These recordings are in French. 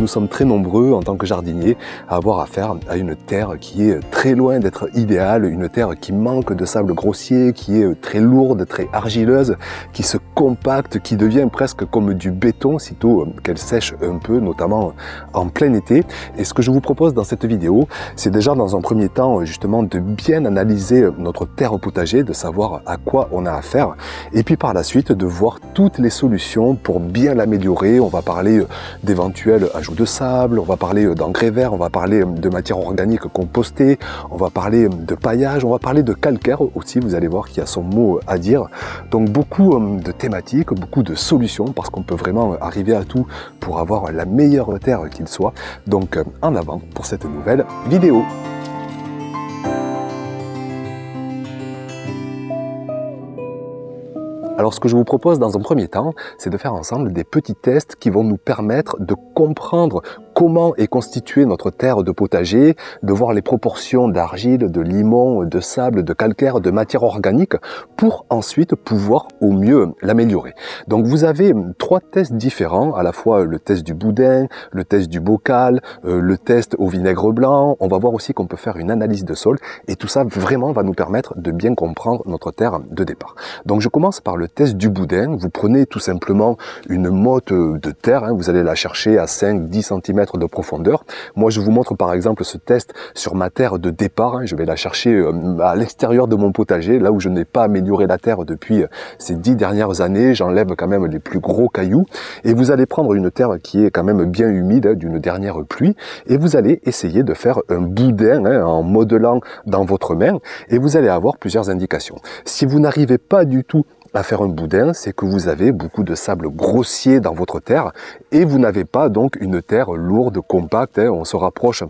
nous sommes très nombreux en tant que jardiniers à avoir affaire à une terre qui est très loin d'être idéale, une terre qui manque de sable grossier, qui est très lourde, très argileuse, qui se compacte, qui devient presque comme du béton sitôt qu'elle sèche un peu, notamment en plein été. Et ce que je vous propose dans cette vidéo, c'est déjà dans un premier temps justement de bien analyser notre terre au potager, de savoir à quoi on a affaire, et puis par la suite de voir toutes les solutions pour bien l'améliorer. On va parler d'éventuels ajouts de sable, on va parler d'engrais verts, on va parler de matière organique compostée, on va parler de paillage, on va parler de calcaire aussi, vous allez voir qu'il y a son mot à dire. Donc beaucoup de thématiques, beaucoup de solutions, parce qu'on peut vraiment arriver à tout pour avoir la meilleure terre qu'il soit. Donc en avant pour cette nouvelle vidéo. Alors ce que je vous propose dans un premier temps, c'est de faire ensemble des petits tests qui vont nous permettre de comprendre comment est constituée notre terre de potager, de voir les proportions d'argile, de limon, de sable, de calcaire, de matière organique, pour ensuite pouvoir au mieux l'améliorer. Donc vous avez 3 tests différents, à la fois le test du boudin, le test du bocal, le test au vinaigre blanc. On va voir aussi qu'on peut faire une analyse de sol, et tout ça vraiment va nous permettre de bien comprendre notre terre de départ. Donc je commence par le test du boudin. Vous prenez tout simplement une motte de terre, vous allez la chercher à 5-10 cm de profondeur. Moi je vous montre par exemple ce test sur ma terre de départ, je vais la chercher à l'extérieur de mon potager, là où je n'ai pas amélioré la terre depuis ces 10 dernières années. J'enlève quand même les plus gros cailloux, et vous allez prendre une terre qui est quand même bien humide d'une dernière pluie, et vous allez essayer de faire un boudin en modelant dans votre main, et vous allez avoir plusieurs indications. Si vous n'arrivez pas du tout à faire un boudin, c'est que vous avez beaucoup de sable grossier dans votre terre et vous n'avez pas donc une terre lourde, compacte. On se rapproche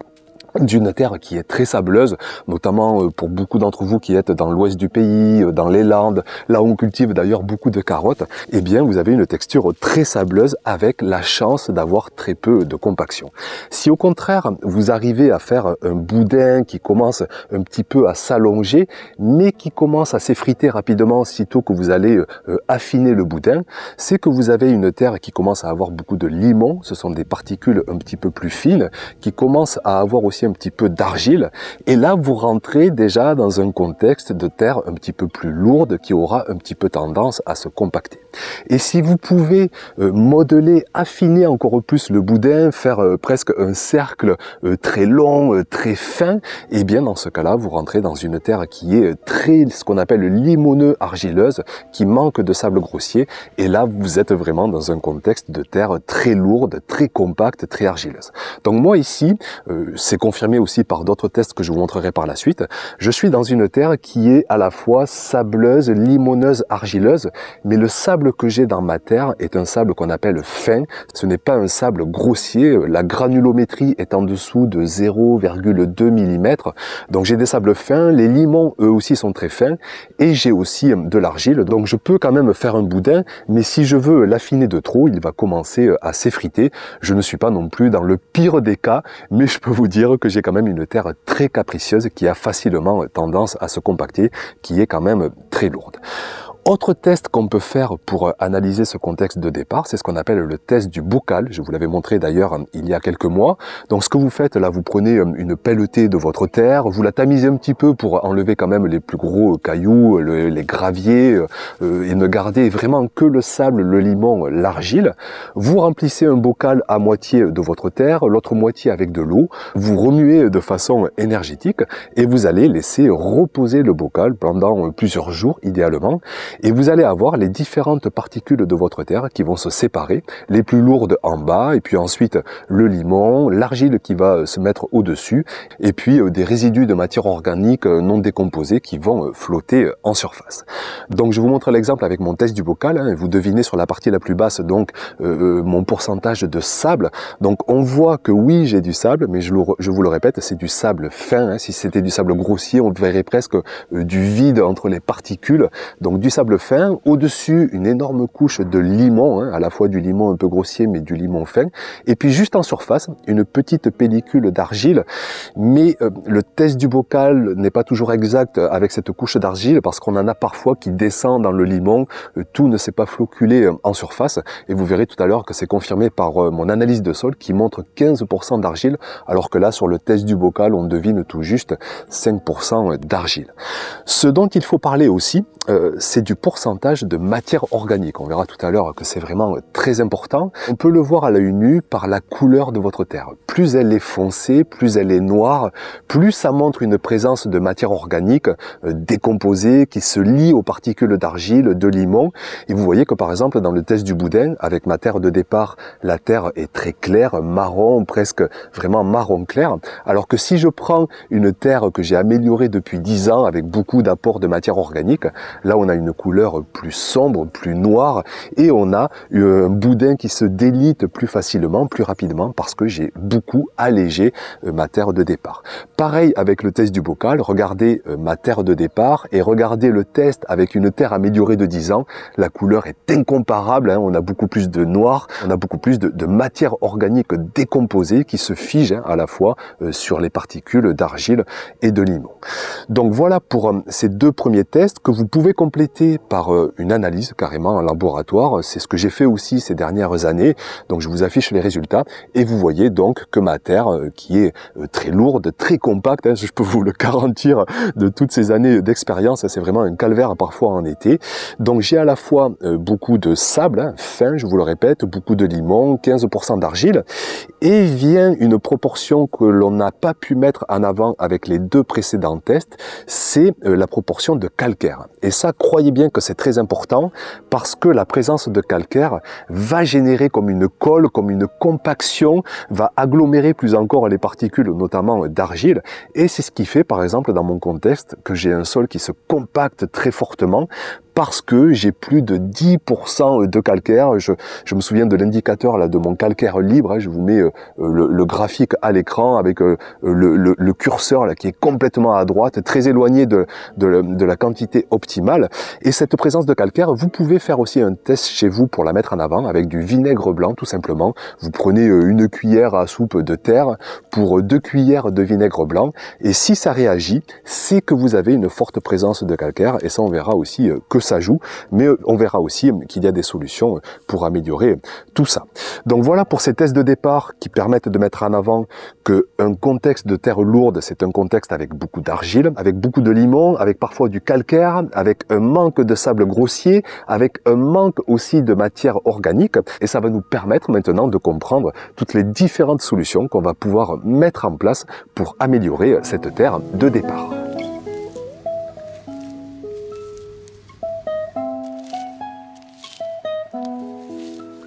d'une terre qui est très sableuse, notamment pour beaucoup d'entre vous qui êtes dans l'ouest du pays, dans les Landes, là où on cultive d'ailleurs beaucoup de carottes. Eh bien vous avez une texture très sableuse avec la chance d'avoir très peu de compaction. Si au contraire vous arrivez à faire un boudin qui commence un petit peu à s'allonger, mais qui commence à s'effriter rapidement sitôt que vous allez affiner le boudin, c'est que vous avez une terre qui commence à avoir beaucoup de limon. Ce sont des particules un petit peu plus fines qui commencent à avoir aussi un petit peu d'argile, et là vous rentrez déjà dans un contexte de terre un petit peu plus lourde qui aura un petit peu tendance à se compacter. Et si vous pouvez modeler, affiner encore plus le boudin, faire presque un cercle très long, très fin, et bien dans ce cas-là vous rentrez dans une terre qui est très, ce qu'on appelle limoneux argileuse, qui manque de sable grossier, et là vous êtes vraiment dans un contexte de terre très lourde, très compacte, très argileuse. Donc moi ici, c'est confirmé aussi par d'autres tests que je vous montrerai par la suite, je suis dans une terre qui est à la fois sableuse, limoneuse, argileuse, mais le sable que j'ai dans ma terre est un sable qu'on appelle fin. Ce n'est pas un sable grossier, la granulométrie est en dessous de 0,2 mm, donc j'ai des sables fins, les limons eux aussi sont très fins, et j'ai aussi de l'argile, donc je peux quand même faire un boudin, mais si je veux l'affiner de trop, il va commencer à s'effriter. Je ne suis pas non plus dans le pire des cas, mais je peux vous dire que j'ai quand même une terre très capricieuse qui a facilement tendance à se compacter, qui est quand même très lourde. Autre test qu'on peut faire pour analyser ce contexte de départ, c'est ce qu'on appelle le test du bocal. Je vous l'avais montré d'ailleurs il y a quelques mois. Donc ce que vous faites là, vous prenez une pelletée de votre terre, vous la tamisez un petit peu pour enlever quand même les plus gros cailloux, les graviers, et ne garder vraiment que le sable, le limon, l'argile. Vous remplissez un bocal à moitié de votre terre, l'autre moitié avec de l'eau. Vous remuez de façon énergétique et vous allez laisser reposer le bocal pendant plusieurs jours idéalement. Et vous allez avoir les différentes particules de votre terre qui vont se séparer, les plus lourdes en bas, et puis ensuite le limon, l'argile qui va se mettre au-dessus, et puis des résidus de matière organique non décomposés qui vont flotter en surface. Donc je vous montre l'exemple avec mon test du bocal, vous devinez sur la partie la plus basse donc mon pourcentage de sable. Donc on voit que oui, j'ai du sable, mais je vous le répète, c'est du sable fin. Si c'était du sable grossier, on verrait presque du vide entre les particules. Donc du sable sable fin, au-dessus une énorme couche de limon, à la fois du limon un peu grossier mais du limon fin, et puis juste en surface une petite pellicule d'argile. Mais le test du bocal n'est pas toujours exact avec cette couche d'argile parce qu'on en a parfois qui descend dans le limon, tout ne s'est pas floculé en surface, et vous verrez tout à l'heure que c'est confirmé par mon analyse de sol qui montre 15% d'argile, alors que là sur le test du bocal on devine tout juste 5% d'argile. Ce dont il faut parler aussi, c'est du pourcentage de matière organique. On verra tout à l'heure que c'est vraiment très important. On peut le voir à l'œil nu par la couleur de votre terre. Plus elle est foncée, plus elle est noire, plus ça montre une présence de matière organique décomposée qui se lie aux particules d'argile, de limon. Et vous voyez que par exemple dans le test du boudin, avec ma terre de départ, la terre est très claire, marron, presque vraiment marron clair. Alors que si je prends une terre que j'ai améliorée depuis 10 ans avec beaucoup d'apports de matière organique, là on a une couleur plus sombre, plus noire, et on a un boudin qui se délite plus facilement, plus rapidement, parce que j'ai beaucoup allégé ma terre de départ. Pareil avec le test du bocal, regardez ma terre de départ et regardez le test avec une terre améliorée de 10 ans, la couleur est incomparable, on a beaucoup plus de noir, on a beaucoup plus de matière organique décomposée qui se fige à la fois sur les particules d'argile et de limon. Donc voilà pour ces deux premiers tests que vous pouvez compléter par une analyse carrément en laboratoire. C'est ce que j'ai fait aussi ces dernières années. Donc je vous affiche les résultats et vous voyez donc que ma terre qui est très lourde, très compacte, je peux vous le garantir de toutes ces années d'expérience, c'est vraiment un calvaire parfois en été. Donc j'ai à la fois beaucoup de sable fin, je vous le répète, beaucoup de limon, 15% d'argile, et vient une proportion que l'on n'a pas pu mettre en avant avec les deux précédents tests, c'est la proportion de calcaire. Et ça, croyez bien que c'est très important parce que la présence de calcaire va générer comme une colle, comme une compaction, va agglomérer plus encore les particules, notamment d'argile. Et c'est ce qui fait, par exemple, dans mon contexte, que j'ai un sol qui se compacte très fortement parce que j'ai plus de 10% de calcaire. Je me souviens de l'indicateur là de mon calcaire libre, je vous mets le graphique à l'écran avec le curseur là qui est complètement à droite, très éloigné de la quantité optimale. Et cette présence de calcaire, vous pouvez faire aussi un test chez vous pour la mettre en avant avec du vinaigre blanc tout simplement. Vous prenez une cuillère à soupe de terre pour 2 cuillères de vinaigre blanc et si ça réagit, c'est que vous avez une forte présence de calcaire et ça on verra aussi que ça joue, mais on verra aussi qu'il y a des solutions pour améliorer tout ça. Donc voilà pour ces tests de départ qui permettent de mettre en avant qu'un contexte de terre lourde, c'est un contexte avec beaucoup d'argile, avec beaucoup de limon, avec parfois du calcaire, avec un manque de sable grossier, avec un manque aussi de matière organique, et ça va nous permettre maintenant de comprendre toutes les différentes solutions qu'on va pouvoir mettre en place pour améliorer cette terre de départ.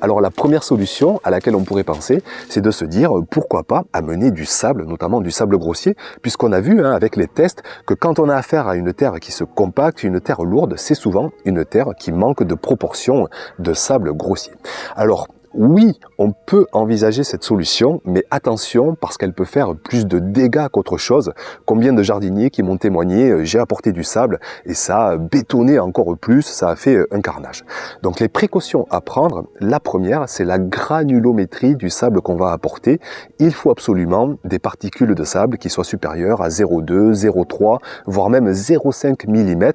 Alors la première solution à laquelle on pourrait penser, c'est de se dire pourquoi pas amener du sable, notamment du sable grossier, puisqu'on a vu avec les tests que quand on a affaire à une terre qui se compacte, une terre lourde, c'est souvent une terre qui manque de proportion de sable grossier. Alors, oui, on peut envisager cette solution, mais attention parce qu'elle peut faire plus de dégâts qu'autre chose. Combien de jardiniers qui m'ont témoigné, j'ai apporté du sable et ça a bétonné encore plus, ça a fait un carnage. Donc les précautions à prendre, la première, c'est la granulométrie du sable qu'on va apporter. Il faut absolument des particules de sable qui soient supérieures à 0,2, 0,3, voire même 0,5 mm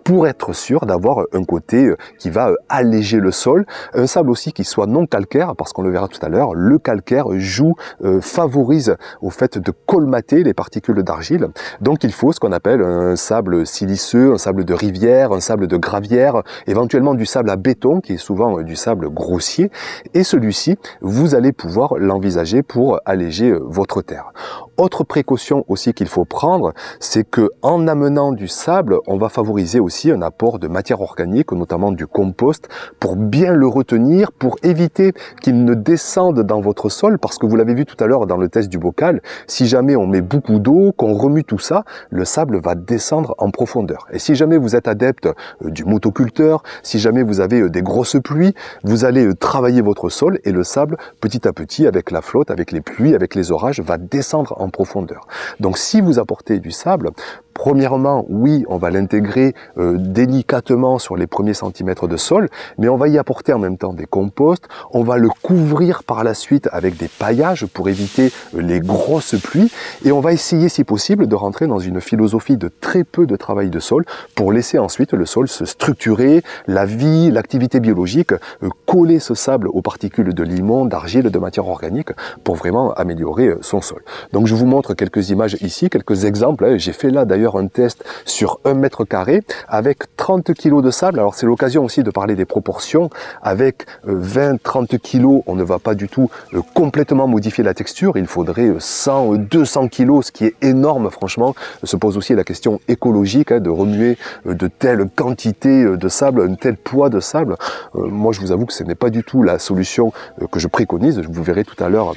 pour être sûr d'avoir un côté qui va alléger le sol. Un sable aussi qui soit non calcaire, parce qu'on le verra tout à l'heure, le calcaire joue, favorise au fait de colmater les particules d'argile. Donc il faut ce qu'on appelle un sable siliceux, un sable de rivière, un sable de gravière, éventuellement du sable à béton, qui est souvent du sable grossier. Et celui-ci, vous allez pouvoir l'envisager pour alléger votre terre. Autre précaution aussi qu'il faut prendre, c'est que en amenant du sable, on va favoriser aussi un apport de matière organique, notamment du compost, pour bien le retenir, pour éviter qu'il ne descende dans votre sol, parce que vous l'avez vu tout à l'heure dans le test du bocal, si jamais on met beaucoup d'eau, qu'on remue tout ça, le sable va descendre en profondeur. Et si jamais vous êtes adepte du motoculteur, si jamais vous avez des grosses pluies, vous allez travailler votre sol et le sable, petit à petit, avec la flotte, avec les pluies, avec les orages, va descendre en profondeur. Donc si vous apportez du sable, Premièrement, oui, on va l'intégrer délicatement sur les premiers centimètres de sol, mais on va y apporter en même temps des composts. On va le couvrir par la suite avec des paillages pour éviter les grosses pluies. Et on va essayer, si possible, de rentrer dans une philosophie de très peu de travail de sol pour laisser ensuite le sol se structurer, la vie, l'activité biologique, coller ce sable aux particules de limon, d'argile, de matière organique pour vraiment améliorer son sol. Donc je vous montre quelques images ici, quelques exemples. J'ai fait là d'ailleurs un test sur 1 mètre carré avec 30 kg de sable. Alors c'est l'occasion aussi de parler des proportions. Avec 20-30 kg, on ne va pas du tout complètement modifier la texture. Il faudrait 100-200 kg, ce qui est énorme franchement. Se pose aussi la question écologique de remuer de telles quantités de sable, un tel poids de sable. Moi je vous avoue que ce n'est pas du tout la solution que je préconise. Vous verrez tout à l'heure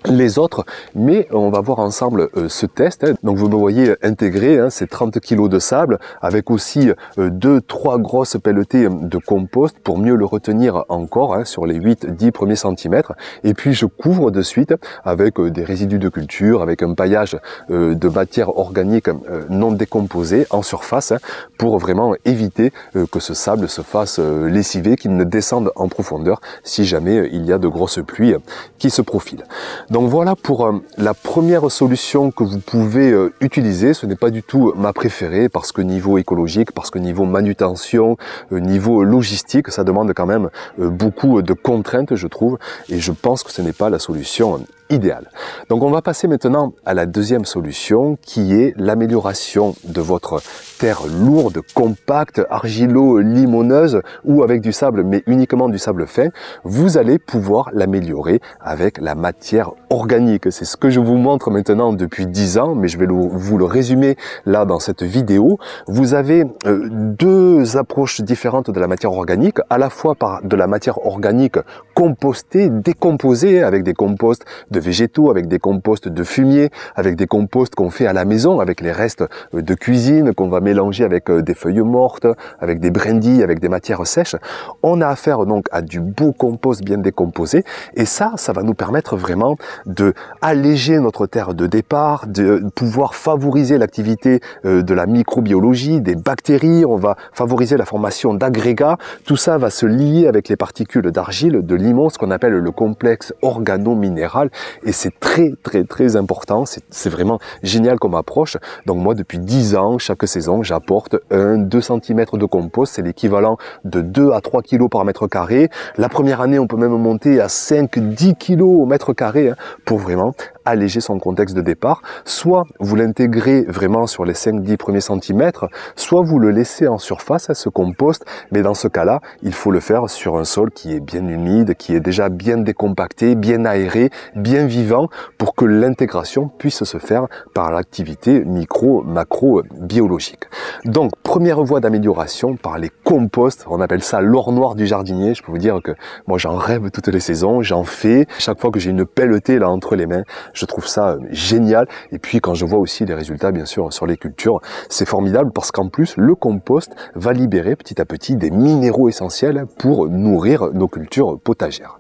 les autres, mais on va voir ensemble ce test. Donc vous me voyez intégrer ces 30 kg de sable avec aussi 2-3 grosses pelletées de compost pour mieux le retenir encore sur les 8-10 premiers centimètres. Et puis je couvre de suite avec des résidus de culture, avec un paillage de matière organique non décomposée en surface pour vraiment éviter que ce sable se fasse lessiver, qu'il ne descende en profondeur si jamais il y a de grosses pluies qui se profilent. Donc voilà pour la première solution que vous pouvez utiliser. Ce n'est pas du tout ma préférée parce que niveau écologique, parce que niveau manutention, niveau logistique, ça demande quand même beaucoup de contraintes, je trouve, et je pense que ce n'est pas la solution idéal. Donc on va passer maintenant à la deuxième solution qui est l'amélioration de votre terre lourde, compacte, argilo-limoneuse ou avec du sable mais uniquement du sable fin. Vous allez pouvoir l'améliorer avec la matière organique. C'est ce que je vous montre maintenant depuis 10 ans, mais je vais vous le résumer là dans cette vidéo. Vous avez deux approches différentes de la matière organique, à la fois par de la matière organique compostée, décomposée avec des composts de végétaux, avec des composts de fumier, avec des composts qu'on fait à la maison, avec les restes de cuisine qu'on va mélanger avec des feuilles mortes, avec des brindilles, avec des matières sèches. On a affaire donc à du beau compost bien décomposé et ça va nous permettre vraiment de alléger notre terre de départ, de pouvoir favoriser l'activité de la microbiologie, des bactéries, on va favoriser la formation d'agrégats. Tout ça va se lier avec les particules d'argile, de limon, ce qu'on appelle le complexe organo-minéral. Et c'est très important, c'est vraiment génial comme approche. Donc moi depuis 10 ans, chaque saison, j'apporte 1-2 cm de compost, c'est l'équivalent de 2 à 3 kg par mètre carré. La première année, on peut même monter à 5-10 kg au mètre carré pour vraiment alléger son contexte de départ. Soit vous l'intégrez vraiment sur les 5-10 premiers centimètres, soit vous le laissez en surface, ce compost, mais dans ce cas-là, il faut le faire sur un sol qui est bien humide, qui est déjà bien décompacté, bien aéré, bien vivant, pour que l'intégration puisse se faire par l'activité micro-macro-biologique. Donc, première voie d'amélioration par les composts, on appelle ça l'or noir du jardinier. Je peux vous dire que moi j'en rêve toutes les saisons, j'en fais. Chaque fois que j'ai une pelletée là entre les mains, je trouve ça génial. Et puis quand je vois aussi les résultats bien sûr sur les cultures, c'est formidable parce qu'en plus le compost va libérer petit à petit des minéraux essentiels pour nourrir nos cultures potagères.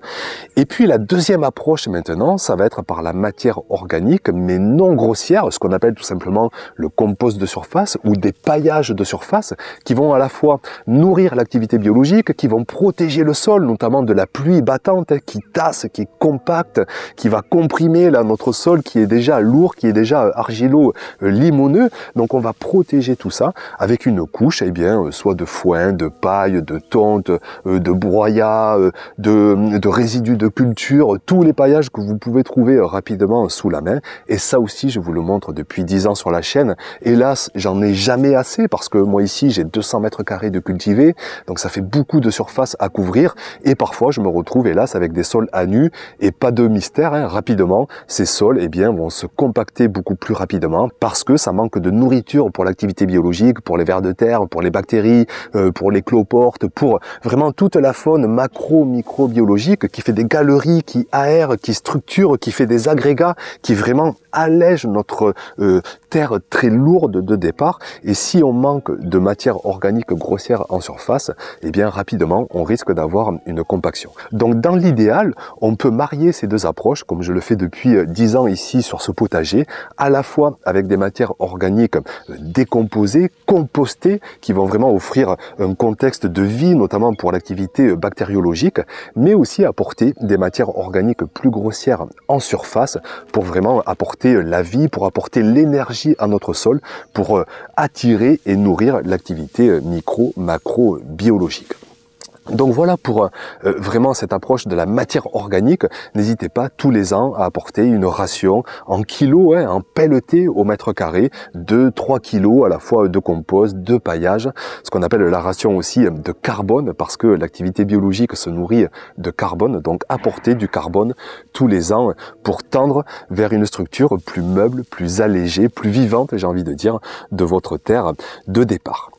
Et puis la deuxième approche maintenant, ça va être par la matière organique mais non grossière, ce qu'on appelle tout simplement le compost de surface ou des paillages de surface qui vont à la fois nourrir l'activité biologique, qui vont protéger le sol, notamment de la pluie battante qui tasse, qui est compacte, qui va comprimer là, notre sol qui est déjà lourd, qui est déjà argilo-limoneux. Donc on va protéger tout ça avec une couche, soit de foin, de paille, de tonte, de broyat, de résidus de culture, tous les paillages que vous pouvez trouver rapidement sous la main. Et ça aussi, je vous le montre depuis 10 ans sur la chaîne. Hélas, j'en ai jamais assez parce que moi ici, j'ai 200 mètres carrés de cultivé, donc ça fait beaucoup de surface à couvrir. Et parfois, je me retrouve hélas avec des sols à nu et pas de mystère, rapidement, ces sols vont se compacter beaucoup plus rapidement parce que ça manque de nourriture pour l'activité biologique, pour les vers de terre, pour les bactéries, pour les cloportes, pour vraiment toute la faune macro-microbiologique qui fait des galeries, qui aère, qui structure, qui fait des agrégats, qui vraiment allège notre terre très lourde de départ. Et si on manque de matière organique grossière en surface, rapidement on risque d'avoir une compaction. Donc dans l'idéal, on peut marier ces deux approches comme je le fais depuis 10 ans ici sur ce potager, à la fois avec des matières organiques décomposées, compostées, qui vont vraiment offrir un contexte de vie, notamment pour l'activité bactériologique, mais aussi apporter des matières organiques plus grossières en surface pour vraiment apporter la vie, pour apporter l'énergie à notre sol, pour attirer et nourrir l'activité micro-macro-biologique. Donc voilà pour vraiment cette approche de la matière organique. N'hésitez pas tous les ans à apporter une ration en kilos, en pelleté au mètre carré de 3 kilos à la fois de compost, de paillage, ce qu'on appelle la ration aussi de carbone parce que l'activité biologique se nourrit de carbone. Donc apporter du carbone tous les ans pour tendre vers une structure plus meuble, plus allégée, plus vivante, j'ai envie de dire, de votre terre de départ.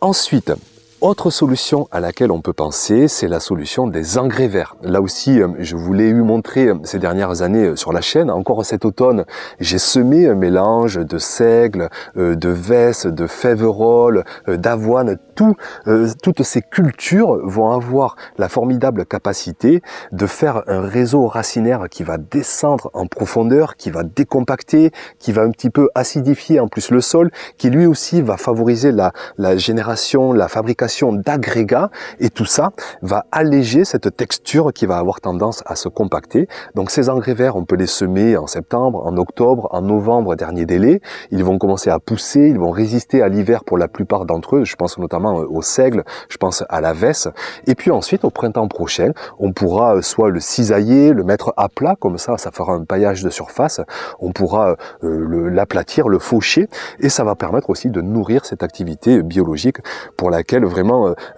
Ensuite, autre solution à laquelle on peut penser, c'est la solution des engrais verts. Là aussi, je vous l'ai montré ces dernières années sur la chaîne. Encore cet automne, j'ai semé un mélange de seigle, de vesse, de féverole, d'avoine. Toutes ces cultures vont avoir la formidable capacité de faire un réseau racinaire qui va descendre en profondeur, qui va décompacter, qui va un petit peu acidifier en plus le sol, qui lui aussi va favoriser la génération, la fabrication d'agrégats, et tout ça va alléger cette texture qui va avoir tendance à se compacter. Donc ces engrais verts, on peut les semer en septembre, en octobre, en novembre, dernier délai. Ils vont commencer à pousser, ils vont résister à l'hiver pour la plupart d'entre eux. Je pense notamment au seigle, je pense à la vesse. Et puis ensuite, au printemps prochain, on pourra soit le cisailler, le mettre à plat, comme ça fera un paillage de surface. On pourra l'aplatir, le faucher, et ça va permettre aussi de nourrir cette activité biologique pour laquelle vraiment,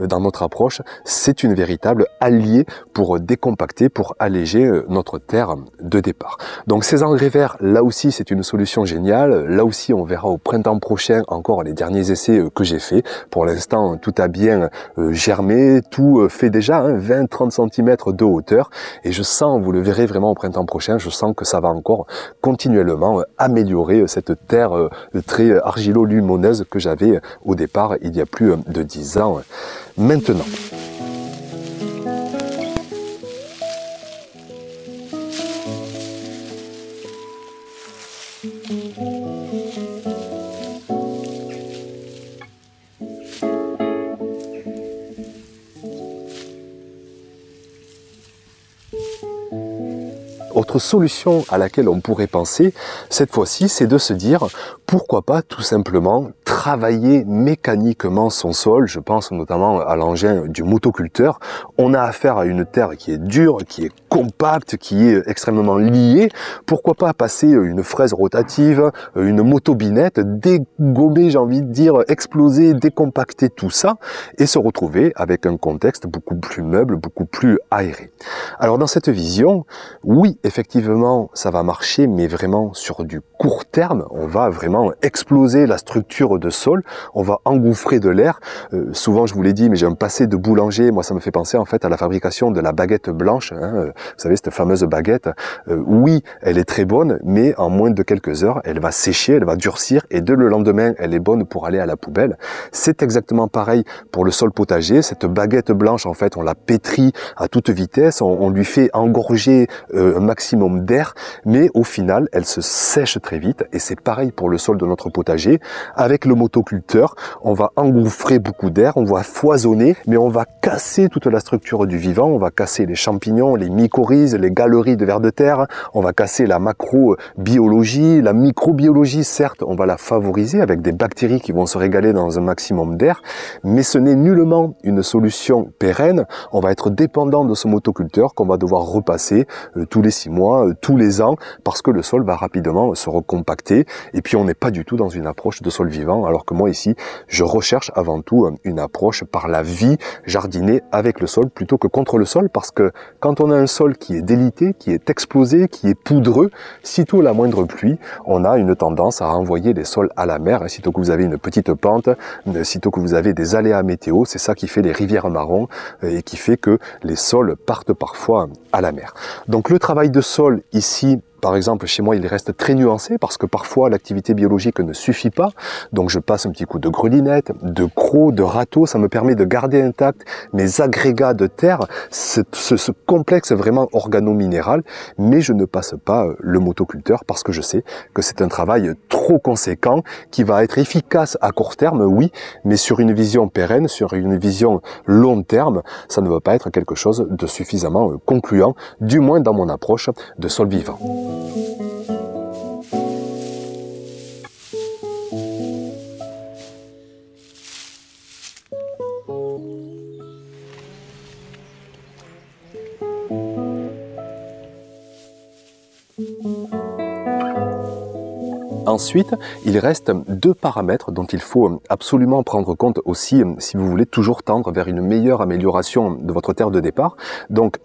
dans notre approche, c'est une véritable alliée pour décompacter, pour alléger notre terre de départ. Donc ces engrais verts, là aussi, c'est une solution géniale. Là aussi, on verra au printemps prochain encore les derniers essais que j'ai faits. Pour l'instant, tout a bien germé, tout fait déjà 20-30 cm de hauteur. Et je sens, vous le verrez vraiment au printemps prochain, je sens que ça va encore continuellement améliorer cette terre très argilo-lumineuse que j'avais au départ il y a plus de 10 ans maintenant. Autre solution à laquelle on pourrait penser, cette fois-ci, c'est de se dire pourquoi pas tout simplement travailler mécaniquement son sol. Je pense notamment à l'engin du motoculteur. On a affaire à une terre qui est dure, qui est compacte, qui est extrêmement liée. Pourquoi pas passer une fraise rotative, une motobinette, dégommer, j'ai envie de dire, exploser, décompacter tout ça et se retrouver avec un contexte beaucoup plus meuble, beaucoup plus aéré. Alors dans cette vision, oui, effectivement, ça va marcher, mais vraiment sur du court terme. On va vraiment exploser la structure de sol, on va engouffrer de l'air. Souvent, je vous l'ai dit, mais j'ai un passé de boulanger. Moi, ça me fait penser en fait à la fabrication de la baguette blanche. Vous savez, cette fameuse baguette. Oui, elle est très bonne, mais en moins de quelques heures, elle va sécher, elle va durcir, et dès le lendemain, elle est bonne pour aller à la poubelle. C'est exactement pareil pour le sol potager. Cette baguette blanche, en fait, on la pétrit à toute vitesse, on lui fait engorger un maximum d'air, mais au final, elle se sèche très vite, et c'est pareil pour le sol de notre potager. Avec le motoculteur, on va engouffrer beaucoup d'air, on va foisonner, mais on va casser toute la structure du vivant, on va casser les champignons, les mycorhizes, les galeries de vers de terre, on va casser la macrobiologie, la microbiologie, certes, on va la favoriser avec des bactéries qui vont se régaler dans un maximum d'air, mais ce n'est nullement une solution pérenne. On va être dépendant de ce motoculteur qu'on va devoir repasser tous les 6 mois, tous les ans, parce que le sol va rapidement se recompacter, et puis on n'est pas du tout dans une approche de sol vivant, alors que moi ici, je recherche avant tout une approche par la vie, jardiner avec le sol plutôt que contre le sol, parce que quand on a un sol qui est délité, qui est explosé, qui est poudreux, sitôt la moindre pluie, on a une tendance à renvoyer les sols à la mer, sitôt que vous avez une petite pente, sitôt que vous avez des aléas météo, c'est ça qui fait les rivières marrons et qui fait que les sols partent parfois à la mer. Donc le travail de sol ici, par exemple, chez moi, il reste très nuancé parce que parfois l'activité biologique ne suffit pas. Donc je passe un petit coup de grelinette, de croc, de râteau. Ça me permet de garder intact mes agrégats de terre, ce complexe vraiment organo-minéral. Mais je ne passe pas le motoculteur parce que je sais que c'est un travail trop conséquent qui va être efficace à court terme, oui, mais sur une vision pérenne, sur une vision long terme, ça ne va pas être quelque chose de suffisamment concluant, du moins dans mon approche de sol vivant. Ensuite, il reste deux paramètres dont il faut absolument prendre compte aussi si vous voulez toujours tendre vers une meilleure amélioration de votre terre de départ. Donc,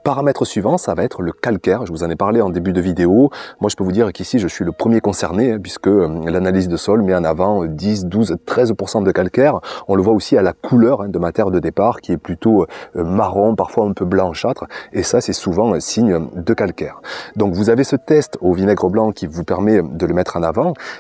paramètre suivant, ça va être le calcaire. Je vous en ai parlé en début de vidéo. Moi, je peux vous dire qu'ici, je suis le premier concerné puisque l'analyse de sol met en avant 10, 12, 13% de calcaire. On le voit aussi à la couleur de ma terre de départ qui est plutôt marron, parfois un peu blanchâtre. Et ça, c'est souvent un signe de calcaire. Donc, vous avez ce test au vinaigre blanc qui vous permet de le mettre en avant.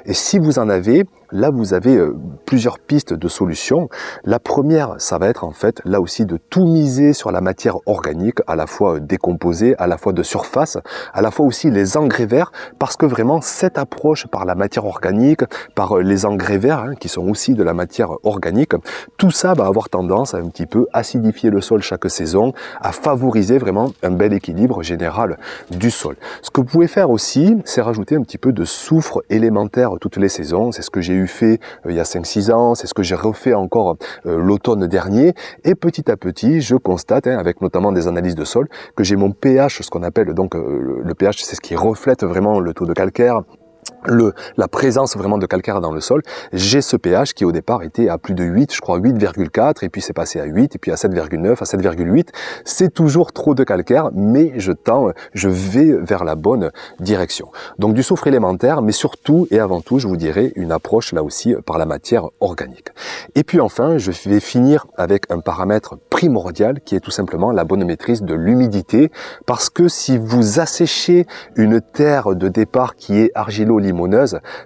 Et si vous en avez, là vous avez plusieurs pistes de solutions. La première, ça va être en fait là aussi de tout miser sur la matière organique, à la fois décomposée, à la fois de surface, à la fois aussi les engrais verts, parce que vraiment cette approche par la matière organique, par les engrais verts, qui sont aussi de la matière organique, tout ça va avoir tendance à un petit peu acidifier le sol chaque saison, à favoriser vraiment un bel équilibre général du sol. Ce que vous pouvez faire aussi, c'est rajouter un petit peu de soufre élémentaire toutes les saisons. C'est ce que j'ai eu fait il y a 5-6 ans, c'est ce que j'ai refait encore l'automne dernier. Et petit à petit, je constate, avec notamment des analyses de sol, que j'ai mon pH, ce qu'on appelle donc le pH, c'est ce qui reflète vraiment le taux de calcaire, la présence vraiment de calcaire dans le sol. J'ai ce pH qui au départ était à plus de 8, je crois 8,4, et puis c'est passé à 8, et puis à 7,9, à 7,8. C'est toujours trop de calcaire, mais je vais vers la bonne direction. Donc du soufre élémentaire, mais surtout et avant tout, je vous dirais, une approche là aussi par la matière organique. Et puis enfin, je vais finir avec un paramètre primordial qui est tout simplement la bonne maîtrise de l'humidité, parce que si vous asséchez une terre de départ qui est argilo-limoneuse,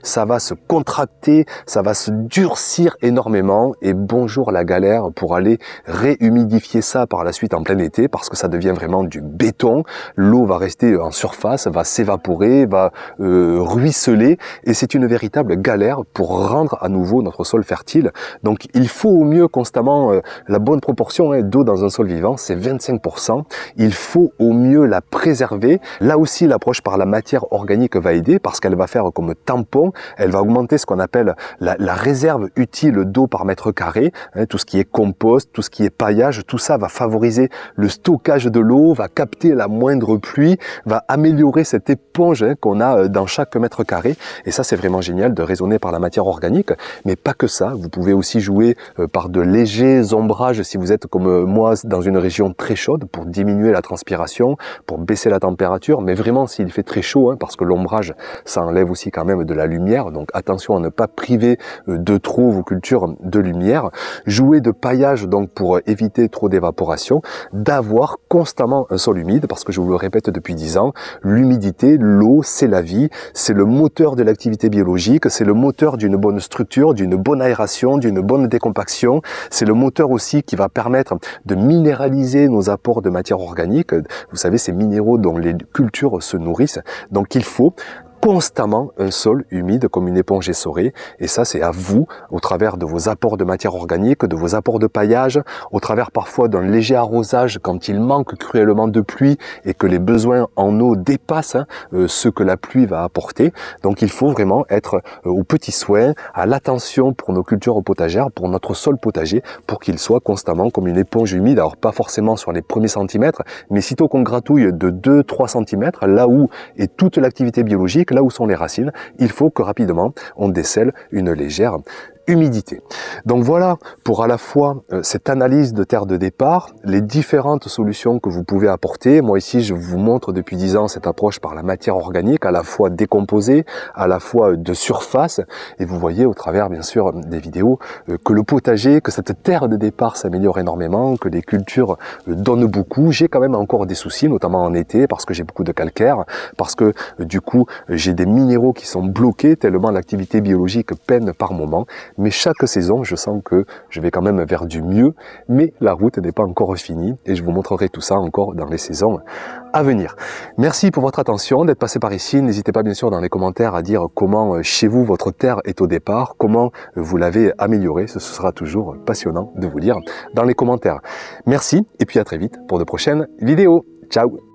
ça va se contracter, ça va se durcir énormément et bonjour la galère pour aller réhumidifier ça par la suite en plein été parce que ça devient vraiment du béton. L'eau va rester en surface, va s'évaporer, va ruisseler et c'est une véritable galère pour rendre à nouveau notre sol fertile. Donc il faut au mieux constamment la bonne proportion d'eau dans un sol vivant, c'est 25%. Il faut au mieux la préserver. Là aussi l'approche par la matière organique va aider parce qu'elle va faire comme tampon, elle va augmenter ce qu'on appelle la réserve utile d'eau par mètre carré, tout ce qui est compost, tout ce qui est paillage, tout ça va favoriser le stockage de l'eau, va capter la moindre pluie, va améliorer cette éponge qu'on a dans chaque mètre carré, et ça c'est vraiment génial de raisonner par la matière organique, mais pas que ça, vous pouvez aussi jouer par de légers ombrages si vous êtes comme moi dans une région très chaude pour diminuer la transpiration, pour baisser la température, mais vraiment s'il fait très chaud, parce que l'ombrage ça enlève aussi quand même de la lumière, donc attention à ne pas priver de trop vos cultures de lumière. Jouer de paillage donc pour éviter trop d'évaporation, d'avoir constamment un sol humide, parce que je vous le répète depuis 10 ans, l'humidité, l'eau, c'est la vie, c'est le moteur de l'activité biologique, c'est le moteur d'une bonne structure, d'une bonne aération, d'une bonne décompaction, c'est le moteur aussi qui va permettre de minéraliser nos apports de matière organique, vous savez ces minéraux dont les cultures se nourrissent, donc il faut constamment un sol humide comme une éponge essorée, et ça c'est à vous, au travers de vos apports de matière organique, de vos apports de paillage, au travers parfois d'un léger arrosage quand il manque cruellement de pluie et que les besoins en eau dépassent ce que la pluie va apporter. Donc il faut vraiment être aux petits soins, à l'attention pour nos cultures potagères, pour notre sol potager, pour qu'il soit constamment comme une éponge humide, alors pas forcément sur les premiers centimètres, mais sitôt qu'on gratouille de 2-3 cm, là où est toute l'activité biologique, biologique, là où sont les racines, il faut que rapidement on décèle une légère humidité. Donc voilà pour à la fois cette analyse de terre de départ, les différentes solutions que vous pouvez apporter. Moi ici je vous montre depuis 10 ans cette approche par la matière organique, à la fois décomposée, à la fois de surface, et vous voyez au travers bien sûr des vidéos que le potager, que cette terre de départ s'améliore énormément, que les cultures donnent beaucoup. J'ai quand même encore des soucis, notamment en été, parce que j'ai beaucoup de calcaire, parce que du coup j'ai des minéraux qui sont bloqués tellement l'activité biologique peine par moment. Mais chaque saison, je sens que je vais quand même vers du mieux, mais la route n'est pas encore finie et je vous montrerai tout ça encore dans les saisons à venir. Merci pour votre attention, d'être passé par ici. N'hésitez pas bien sûr dans les commentaires à dire comment chez vous votre terre est au départ, comment vous l'avez améliorée. Ce sera toujours passionnant de vous lire dans les commentaires. Merci et puis à très vite pour de prochaines vidéos. Ciao!